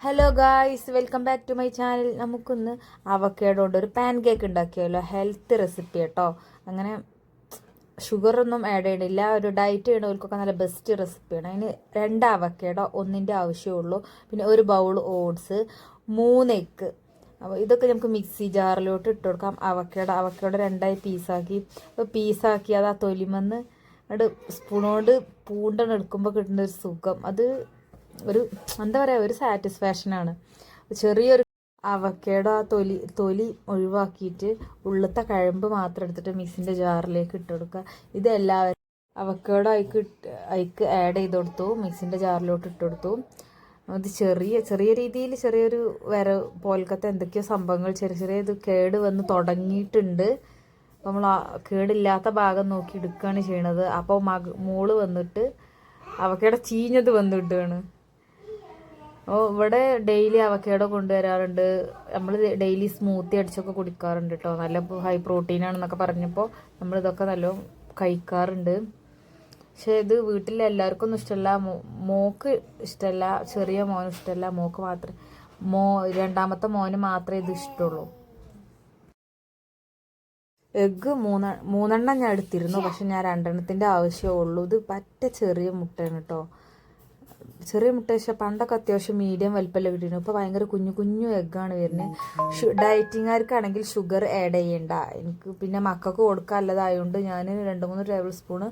Hello guys, welcome back to my channel. നമുക്കൊന്ന് avocado കൊണ്ട് ഒരു പാൻ കേക്ക് ഉണ്ടാക്കിയല്ലോ. ഹെൽത്ത് റെസിപ്പി കേട്ടോ. അങ്ങനെ ഷുഗറൊന്നും ആഡ് ചെയ്യണില്ല. ഒരു ഡയറ്റ് ചെയ്യണവർക്കൊക്കെ നല്ല ബെസ്റ്റ് റെസിപ്പിയാണ്. അതിന് 2 അവക്കേഡോ ഒന്നിൻ്റെ ആവശ്യമുള്ളൂ. പിന്നെ ഒരു ബൗൾ ഓട്സ്, 3 എഗ്ഗ്. അപ്പോൾ ഇതൊക്കെ നമുക്ക് മിക്സി ജാറിലോട്ട് ഇട്ട് കൊടുക്കാം. അവക്കേഡോ 2 പീസാക്കി അത് ആ തൊലിമെന്ന് അത് സ്പൂണോട് പൂണ്ടെടുക്കുമ്പോൾ കിട്ടുന്ന ഒരു സുഖം, അത് ഒരു എന്താ പറയുക, ഒരു സാറ്റിസ്ഫാക്ഷനാണ്. ചെറിയൊരു അവക്കേഡോ ആ തൊലി ഒഴിവാക്കിയിട്ട് ഉള്ളത്തെ കഴമ്പ് മാത്രം എടുത്തിട്ട് മിക്സിൻ്റെ ജാറിലേക്ക് ഇട്ട് കൊടുക്കുക. ഇതെല്ലാവരും അവക്കേഡോ അതിക്ക് ആഡ് ചെയ്ത് കൊടുത്തു, മിക്സിൻ്റെ ജാറിലോട്ട് ഇട്ട് കൊടുത്തു. അത് ചെറിയ രീതിയിൽ ചെറിയൊരു പോലത്തെ എന്തൊക്കെയോ സംഭവങ്ങൾ ചെറിയ ഇത് കേട് വന്ന് തുടങ്ങിയിട്ടുണ്ട്. അപ്പോൾ നമ്മൾ കേടില്ലാത്ത ഭാഗം നോക്കി എടുക്കുകയാണ് ചെയ്യണത്. അപ്പോൾ മോള് വന്നിട്ട് അവക്കേഡോ ചീഞ്ഞത് വന്നിട്ടാണ്. ഇവിടെ ഡെയിലി അവക്കേഡോ കൊണ്ടുവരാറുണ്ട്. നമ്മൾ ഡെയിലി സ്മൂത്തി അടിച്ചൊക്കെ കുടിക്കാറുണ്ട് കേട്ടോ. നല്ല ഹൈ പ്രോട്ടീനാണെന്നൊക്കെ പറഞ്ഞപ്പോൾ നമ്മളിതൊക്കെ നല്ല കഴിക്കാറുണ്ട്. പക്ഷേ ഇത് വീട്ടിൽ എല്ലാവർക്കും ഒന്നും ഇഷ്ടമല്ല. മോക്ക് ഇഷ്ടമല്ല, ചെറിയ മോനും ഇഷ്ടമല്ല. മോക്ക് മാത്രമേ രണ്ടാമത്തെ മോന് മാത്രമേ ഇത് ഇഷ്ടമുള്ളൂ. എഗ്ഗ് മൂന്നെണ്ണം ഞാൻ എടുത്തിരുന്നു, പക്ഷെ ഞാൻ 2 ആവശ്യമുള്ളൂ. ഇത് പറ്റ ചെറിയ മുട്ടയാണ് കേട്ടോ. ചെറിയ മുട്ട പക്ഷേ പണ്ടൊക്കെ അത്യാവശ്യം മീഡിയം വലിപ്പമല്ല കിട്ടിയിരുന്നു. ഇപ്പോൾ ഭയങ്കര കുഞ്ഞു എഗ്ഗാണ് വരുന്നത്. ഡയറ്റിങ്ങാർക്കാണെങ്കിൽ ഷുഗർ ആഡ് ചെയ്യണ്ട. എനിക്ക് പിന്നെ മക്കൾക്ക് കൊടുക്കാനുള്ളതായതുകൊണ്ട് ഞാൻ 2-3 ടേബിൾ സ്പൂണ്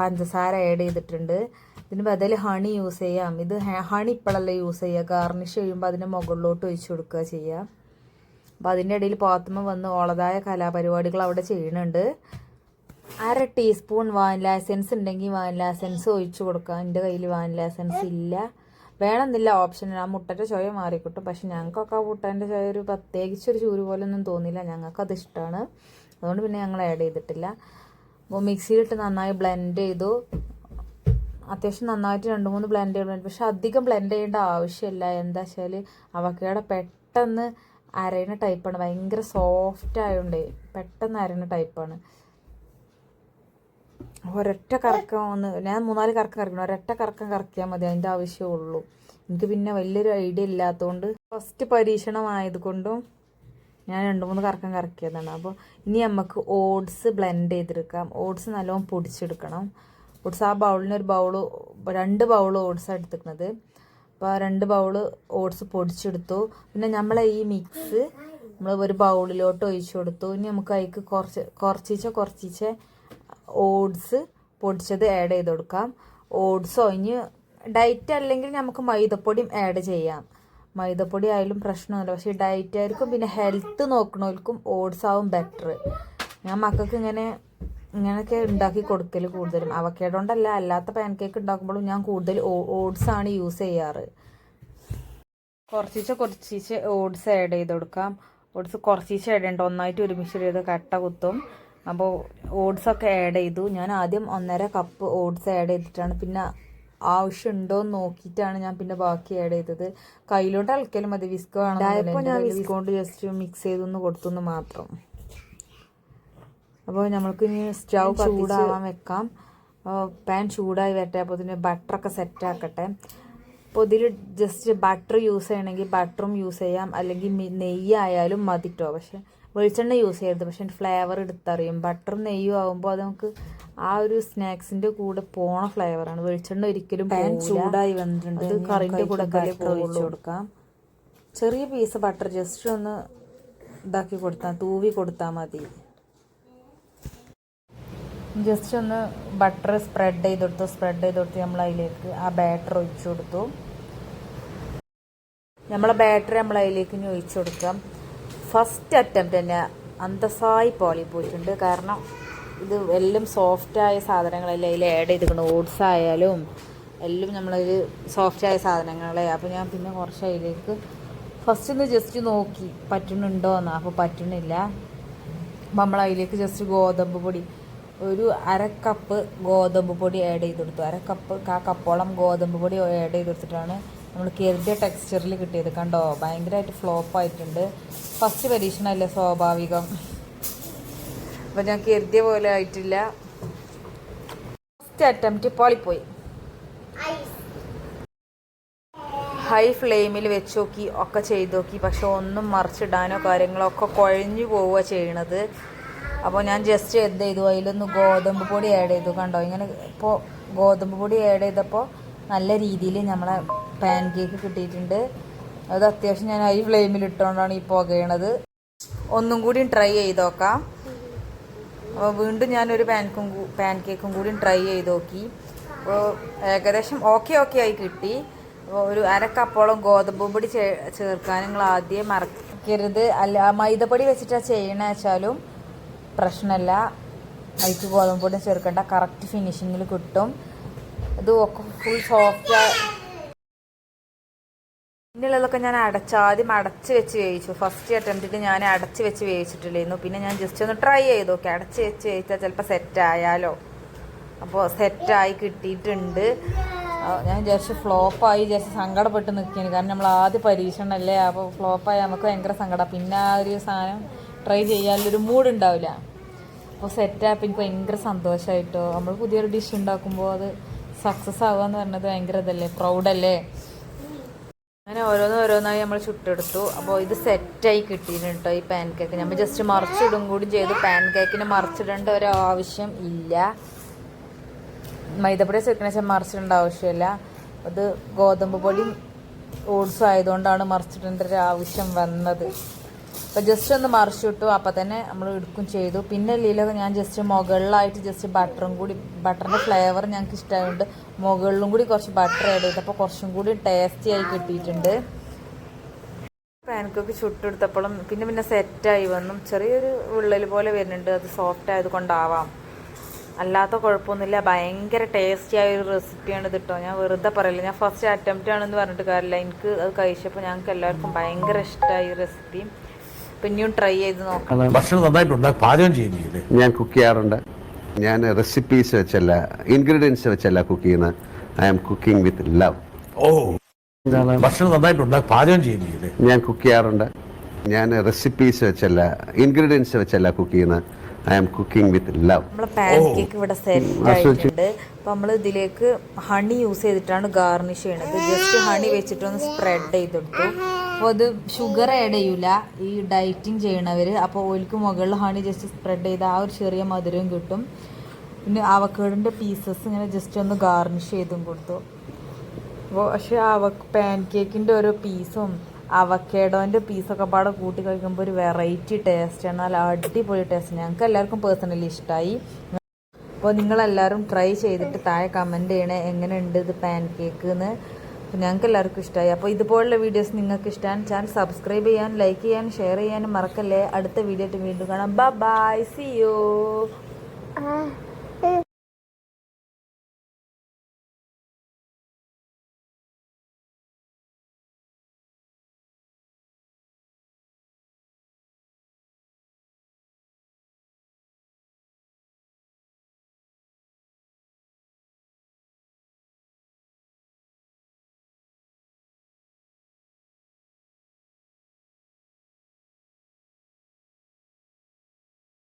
പഞ്ചസാര ആഡ് ചെയ്തിട്ടുണ്ട്. ഇതിന് ബദൽ ഹണി യൂസ് ചെയ്യാം. ഇത് ഹണി ഇപ്പോഴല്ല യൂസ് ചെയ്യുക, ഗാർണിഷ് ചെയ്യുമ്പോൾ അതിൻ്റെ മുകളിലോട്ട് ഒഴിച്ചു കൊടുക്കുക ചെയ്യുക. അപ്പോൾ അതിൻ്റെ ഇടയിൽ പാത്തുമ്മ വന്ന് ഓളതായ കലാപരിപാടികൾ അവിടെ ചെയ്യുന്നുണ്ട്. 1/2 ടീസ്പൂൺ വാനില എസൻസ് ഉണ്ടെങ്കിൽ വാനില എസൻസ് ഒഴിച്ചു കൊടുക്കാം. എൻ്റെ കയ്യിൽ വാനില എസൻസ് ഇല്ല, വേണമെന്നില്ല, ഓപ്ഷനിൽ. ആ മുട്ടൻ്റെ ചുവ മാറിക്കിട്ടും. പക്ഷെ ഞങ്ങൾക്കൊക്കെ ആ മുട്ടൻ്റെ ചുവ ഒരു പ്രത്യേകിച്ചൊരു ചൂര് പോലെ ഒന്നും തോന്നിയില്ല. ഞങ്ങൾക്കത് ഇഷ്ടമാണ്, അതുകൊണ്ട് പിന്നെ ഞങ്ങൾ ആഡ് ചെയ്തിട്ടില്ല. അപ്പോൾ മിക്സിയിലിട്ട് നന്നായി ബ്ലെൻഡ് ചെയ്തു. അത്യാവശ്യം നന്നായിട്ട് 2-3 ബ്ലെൻഡ് ചെയ്യണം. പക്ഷെ അധികം ബ്ലെൻഡ് ചെയ്യേണ്ട ആവശ്യമില്ല. എന്താ വെച്ചാൽ അവക്കേടെ പെട്ടെന്ന് അരയണ ടൈപ്പാണ്. ഭയങ്കര സോഫ്റ്റ് ആയതുകൊണ്ട് പെട്ടെന്ന് അരയണ ടൈപ്പാണ്. ഒരൊറ്റ കറക്കം ഞാൻ 3-4 കറക്കം കറക്കണം. ഒരൊറ്റ കറക്കം കറക്കിയാൽ മതി, അതിൻ്റെ ആവശ്യമുള്ളൂ. എനിക്ക് പിന്നെ വലിയൊരു ഐഡിയ ഇല്ലാത്തതുകൊണ്ട് ഫസ്റ്റ് പരീക്ഷണമായത് കൊണ്ടും ഞാൻ 2-3 കറക്കം കറക്കിയതാണ്. അപ്പോൾ ഇനി നമുക്ക് ഓട്സ് ബ്ലെൻഡ് ചെയ്തെടുക്കാം. ഓട്സ് നല്ലോണം പൊടിച്ചെടുക്കണം. ഓട്സ് ആ ബൗളിന് 2 ബൗൾ ഓട്സാണ് എടുത്തിരിക്കുന്നത്. അപ്പോൾ 2 ബൗൾ ഓട്സ് പൊടിച്ചെടുത്തു. പിന്നെ നമ്മളെ ഈ മിക്സ് നമ്മൾ ഒരു ബൗളിലോട്ട് ഒഴിച്ചു കൊടുത്തു. ഇനി നമുക്ക് അതിക്ക് കുറച്ചിച്ച് ഓട്സ് പൊടിച്ചത് ആഡ് ചെയ്ത് കൊടുക്കാം. ഓട്സോ ഇനി ഡയറ്റ് അല്ലെങ്കിൽ നമുക്ക് മൈദപ്പൊടിയും ആഡ് ചെയ്യാം. മൈദപ്പൊടി ആയാലും പ്രശ്നമൊന്നുമില്ല. പക്ഷേ ഡയറ്റ് ആയിരിക്കും പിന്നെ ഹെൽത്ത് നോക്കണവർക്കും ഓട്സ് ആവും ബെറ്റർ. ഞാൻ മക്കൾക്ക് ഇങ്ങനെയൊക്കെ ഉണ്ടാക്കി കൊടുക്കൽ കൂടുതലും. അവക്കേഡോ കൊണ്ടല്ല, അല്ലാത്ത പാൻ കേക്ക് ഉണ്ടാക്കുമ്പോഴും ഞാൻ കൂടുതൽ ഓട്സ് ആണ് യൂസ് ചെയ്യാറ്. കുറച്ചിച്ച് ഓട്സ് ആഡ് ചെയ്ത് കൊടുക്കാം. ഓട്സ് കുറച്ചിച്ച് ആഡ് ചെയ്യണ്ട, ഒന്നായിട്ട് ഒരുമിച്ച് ചെയ്ത് കട്ട കുത്തും. അപ്പോൾ ഓട്സൊക്കെ ആഡ് ചെയ്തു. ഞാൻ ആദ്യം 1.5 കപ്പ് ഓട്സ് ആഡ് ചെയ്തിട്ടാണ്, പിന്നെ ആവശ്യമുണ്ടോ എന്ന് നോക്കിയിട്ടാണ് ഞാൻ പിന്നെ ബാക്കി ആഡ് ചെയ്തത്. കയ്യിലോട്ട് ഇളക്കലും മതി, വിസ്ക് വേണം. ഞാൻ വിസ്ക് കൊണ്ട് ജസ്റ്റ് മിക്സ് ചെയ്തൊന്ന് കൊടുത്തു മാത്രം. അപ്പോൾ നമ്മൾക്ക് ഇനി സ്റ്റൗ ചൂടാവാൻ വെക്കാം. പാൻ ചൂടായി വരട്ടെ. അപ്പോൾ ഇതിന് ബട്ടറൊക്കെ സെറ്റ് ആക്കട്ടെ. അപ്പോൾ ഇതിൽ ജസ്റ്റ് ബട്ടർ യൂസ് ചെയ്യണമെങ്കിൽ ബട്ടറും യൂസ് ചെയ്യാം, അല്ലെങ്കിൽ നെയ്യായാലും മതിട്ടോ. പക്ഷെ വെളിച്ചെണ്ണ യൂസ് ചെയ്യരുത്, പക്ഷെ ഫ്ലേവർ എടുത്തറിയും. ബട്ടറും നെയ്യും ആകുമ്പോൾ അത് നമുക്ക് ആ ഒരു സ്നാക്സിൻ്റെ കൂടെ പോണ ഫ്ലേവറാണ്. വെളിച്ചെണ്ണ ഒരിക്കലും പാൻ ചൂടായി വന്നിട്ടുണ്ട്. അത് കറിൻ്റെ കൂടെ ഒഴിച്ചു കൊടുക്കാം. ചെറിയ പീസ് ബട്ടർ ജസ്റ്റ് ഒന്ന് തൂവി കൊടുത്താൽ മതി. ജസ്റ്റ് ഒന്ന് ബട്ടർ സ്പ്രെഡ് ചെയ്ത് കൊടുത്ത് നമ്മൾ അതിലേക്ക് ആ ബാറ്റർ ഒഴിച്ചു കൊടുത്തു. നമ്മളെ ബാറ്റർ നമ്മൾ അതിലേക്ക് ഇനി ഒഴിച്ചു കൊടുക്കാം. ഫസ്റ്റ് അറ്റംപ്റ്റ് തന്നെ അന്തസ്സായി പോയിട്ടുണ്ട്. കാരണം ഇത് എല്ലാം സോഫ്റ്റായ സാധനങ്ങളല്ലേ അതിൽ ആഡ് ചെയ്തിരിക്കണം. ഓട്സ് ആയാലും എല്ലാം നമ്മളൊരു സോഫ്റ്റായ സാധനങ്ങളെ. അപ്പോൾ ഞാൻ പിന്നെ കുറച്ച് അതിലേക്ക് ഫസ്റ്റ് ഒന്ന് ജസ്റ്റ് നോക്കി പറ്റുന്നുണ്ടോ എന്ന്. അപ്പോൾ പറ്റുന്നില്ല. അപ്പോൾ നമ്മൾ അതിലേക്ക് ജസ്റ്റ് ഗോതമ്പ് പൊടി ഒരു 1/2 കപ്പ് ഗോതമ്പ് പൊടി ആഡ് ചെയ്ത് കൊടുത്തു. 1/2 കപ്പോളം ഗോതമ്പ് പൊടി ആഡ് ചെയ്ത് കൊടുത്തിട്ടാണ് നമ്മൾ കരുതിയ ടെക്സ്ചറിൽ കിട്ടിയത്. കണ്ടോ, ഭയങ്കരമായിട്ട് ഫ്ലോപ്പ് ആയിട്ടുണ്ട്. ഫസ്റ്റ് പരീക്ഷണമല്ലേ, സ്വാഭാവികം. അപ്പോൾ ഞാൻ കരുതിയ പോലെ ആയിട്ടില്ല. First attempt പൊളിപ്പോയി. ഹൈ ഫ്ലെയിമിൽ വെച്ച് നോക്കി ഒക്കെ ചെയ്ത് നോക്കി, പക്ഷെ ഒന്നും മറിച്ചിടാനോ കാര്യങ്ങളോ ഒക്കെ കുഴഞ്ഞു പോവുക ചെയ്യണത്. അപ്പോൾ ഞാൻ ജസ്റ്റ് എന്ത് ചെയ്തു, അതിലൊന്ന് ഗോതമ്പ് പൊടി ആഡ് ചെയ്തു. കണ്ടോ ഇങ്ങനെ. ഇപ്പോൾ ഗോതമ്പ് പൊടി ആഡ് ചെയ്തപ്പോൾ നല്ല രീതിയിൽ നമ്മളെ പാൻ കേക്ക് കിട്ടിയിട്ടുണ്ട്. അത് അത്യാവശ്യം ഞാൻ ഹൈ ഫ്ലെയിമിൽ ഇട്ടുകൊണ്ടാണ് ഈ പുകയണത്. ഒന്നും കൂടി ട്രൈ ചെയ്ത് നോക്കാം. അപ്പോൾ വീണ്ടും ഞാനൊരു പാൻ കേക്കും കൂടി ട്രൈ ചെയ്ത് നോക്കി. അപ്പോൾ ഏകദേശം ഓക്കെ ആയി കിട്ടി. അപ്പോൾ ഒരു അരക്കപ്പോളം ഗോതമ്പ് പൊടി ചേർക്കാൻ നിങ്ങൾ ആദ്യം മറക്കരുത്. അല്ല, മൈദപ്പൊടി വെച്ചിട്ടാണ് ചെയ്യണമെന്ന് വെച്ചാലും പ്രശ്നമല്ല, അതിക്ക് ഗോതമ്പ് പൊടി ചേർക്കേണ്ട, കറക്റ്റ് ഫിനിഷിങ്ങിൽ കിട്ടും. ഇത് ഒക്കെ ഫുൾ സോഫ്റ്റ്. പിന്നെയുള്ളതൊക്കെ ഞാൻ ആദ്യം അടച്ച് വെച്ച് വേവിച്ചു. ഫസ്റ്റ് അറ്റംപ്റ്റിൽ ഞാൻ അടച്ച് വെച്ച് വേവിച്ചിട്ടില്ലായിരുന്നു. പിന്നെ ഞാൻ ജസ്റ്റ് ഒന്ന് ട്രൈ ചെയ്ത് നോക്കി. അടച്ച് വെച്ച് വേവിച്ചാൽ ചിലപ്പോൾ സെറ്റായാലോ. അപ്പോൾ സെറ്റായി കിട്ടിയിട്ടുണ്ട്. ഞാൻ ജസ്റ്റ് ഫ്ലോപ്പായി സങ്കടപ്പെട്ട് നിൽക്കുകയാണ്. കാരണം നമ്മൾ ആദ്യം പരീക്ഷണമല്ലേ, അപ്പോൾ ഫ്ലോപ്പായി നമുക്ക് ഭയങ്കര സങ്കടം. പിന്നെ ആ ഒരു സാധനം ട്രൈ ചെയ്യാനൊരു മൂഡ് ഉണ്ടാവില്ല. അപ്പോൾ സെറ്റായപ്പോൾ എനിക്ക് ഭയങ്കര സന്തോഷമായിട്ടോ. നമ്മൾ പുതിയൊരു ഡിഷ് ഉണ്ടാക്കുമ്പോൾ അത് സക്സസ് ആവുക എന്ന് പറഞ്ഞത് ഭയങ്കര ഇതല്ലേ, പ്രൗഡല്ലേ. അങ്ങനെ ഓരോന്നായി നമ്മൾ ചുട്ടെടുത്തു. അപ്പോൾ ഇത് സെറ്റായി കിട്ടിയിട്ടുണ്ട് കേട്ടോ ഈ പാൻ കേക്ക്. നമ്മൾ ജസ്റ്റ് മറിച്ചിടും കൂടി ചെയ്തു. പാൻ കേക്കിന് മറിച്ചിടേണ്ട ഒരു ആവശ്യം ഇല്ല. മൈദപ്പൊടി ചേർക്കണ വെച്ചാൽ മറിച്ചിടേണ്ട ആവശ്യമില്ല. അത് ഗോതമ്പ് പൊടിയും ഓട്സും ആയതുകൊണ്ടാണ് മറിച്ചിടേണ്ട ഒരു ആവശ്യം വന്നത്. അപ്പോൾ ജസ്റ്റ് ഒന്ന് മറിച്ചിട്ടു. അപ്പോൾ തന്നെ നമ്മൾ എടുക്കും ചെയ്തു. പിന്നെ ഇതിലൊക്കെ ഞാൻ ജസ്റ്റ് മുകളിലായിട്ട് ജസ്റ്റ് ബട്ടറിൻ്റെ ഫ്ലേവർ ഞങ്ങൾക്ക് ഇഷ്ടമായതുകൊണ്ട് മുകളിലും കൂടി കുറച്ച് ബട്ടർ ആഡ് ചെയ്തപ്പോൾ കുറച്ചും കൂടി ടേസ്റ്റി ആയി കിട്ടിയിട്ടുണ്ട്. പാൻ കേക്ക് ചുട്ടെടുത്തപ്പോഴും പിന്നെ സെറ്റായി വന്നു. ചെറിയൊരു വിള്ളൽ പോലെ വരുന്നുണ്ട്. അത് സോഫ്റ്റ് ആയതുകൊണ്ടാവാം, അല്ലാത്ത കുഴപ്പമൊന്നുമില്ല. ഭയങ്കര ടേസ്റ്റി ആയ ഒരു റെസിപ്പിയാണ് ഇത് കേട്ടോ. ഞാൻ വെറുതെ പറയില്ല, ഞാൻ ഫസ്റ്റ് അറ്റംപ്റ്റ് ആണെന്ന് പറഞ്ഞിട്ട് കാര്യമില്ല. എനിക്ക് അത് കഴിച്ചപ്പോൾ ഞങ്ങൾക്ക് എല്ലാവർക്കും ഭയങ്കര ഇഷ്ടമായി ഈ റെസിപ്പി. പിന്നെയും ട്രൈ ചെയ്ത് നോക്കാം. ഭക്ഷണം നന്നായിട്ടുണ്ട്. പാചകം ചെയ്യുന്നില്ലേ? ഞാൻ കുക്ക് ചെയ്യാറുണ്ട്. ഞാൻ റെസിപ്പീസ് വെച്ചല്ല, ഇൻഗ്രീഡിയൻസ് വെച്ചല്ല കുക്ക് ചെയ്യുന്നത്. I am cooking with love. ഓ, ഭക്ഷണം നന്നായിട്ടുണ്ട്. പാചകം ചെയ്യുന്നില്ലേ? ഞാൻ കുക്ക് ചെയ്യാറുണ്ട്. ഞാൻ റെസിപ്പീസ് വെച്ചല്ല, ഇൻഗ്രീഡിയൻസ് വെച്ചല്ല കുക്ക് ചെയ്യുന്നത്. I am cooking with love. നമ്മളെ പാൻ കേക്ക് ഇവിടെ സെറ്റ് ആയിട്ടുണ്ട്. അപ്പോൾ നമ്മൾ ഇതിലേക്ക് ഹണി യൂസ് ചെയ്തിട്ടാണ് ഗാർണിഷ് ചെയ്യണത്. ജസ്റ്റ് ഹണി വെച്ചിട്ടൊന്ന് സ്പ്രെഡ് ചെയ്തെടുത്തു. അപ്പോൾ അത് ഷുഗർ ആഡ് ചെയ്യൂല ഈ ഡയറ്റിങ് ചെയ്യണവർ. അപ്പോൾ ഓൽക്ക് മുകളിൽ ഹണി ജസ്റ്റ് സ്പ്രെഡ് ചെയ്ത് ആ ഒരു ചെറിയ മധുരവും കിട്ടും. പിന്നെ അവക്കാഡോൻ്റെ പീസസ് ഇങ്ങനെ ജസ്റ്റ് ഒന്ന് ഗാർണിഷ് ചെയ്തും കൊടുത്തു. അപ്പോൾ പക്ഷേ പാൻ കേക്കിൻ്റെ ഓരോ പീസും അവക്കാഡോൻ്റെ പീസൊക്കെ പാടെ കൂട്ടി കഴിക്കുമ്പോൾ ഒരു വെറൈറ്റി ടേസ്റ്റാണ്. നല്ല അടിപൊളി ടേസ്റ്റ്. ഞങ്ങൾക്ക് എല്ലാവർക്കും പേഴ്സണലി ഇഷ്ടമായി. അപ്പോൾ നിങ്ങളെല്ലാവരും ട്രൈ ചെയ്തിട്ട് താഴെ കമൻറ്റ് ചെയ്യണേ എങ്ങനെയുണ്ട് ഇത് പാൻ കേക്ക് എന്ന്. അപ്പോൾ ഞങ്ങൾക്ക് എല്ലാവർക്കും ഇഷ്ടമായി. അപ്പോൾ ഇതുപോലുള്ള വീഡിയോസ് നിങ്ങൾക്ക് ഇഷ്ടമാണ് ചാനൽ സബ്സ്ക്രൈബ് ചെയ്യാൻ, ലൈക്ക് ചെയ്യാൻ, ഷെയർ ചെയ്യാനും മറക്കല്ലേ. അടുത്ത വീഡിയോ ആയിട്ട് വീണ്ടും കാണാം. Bye, see U.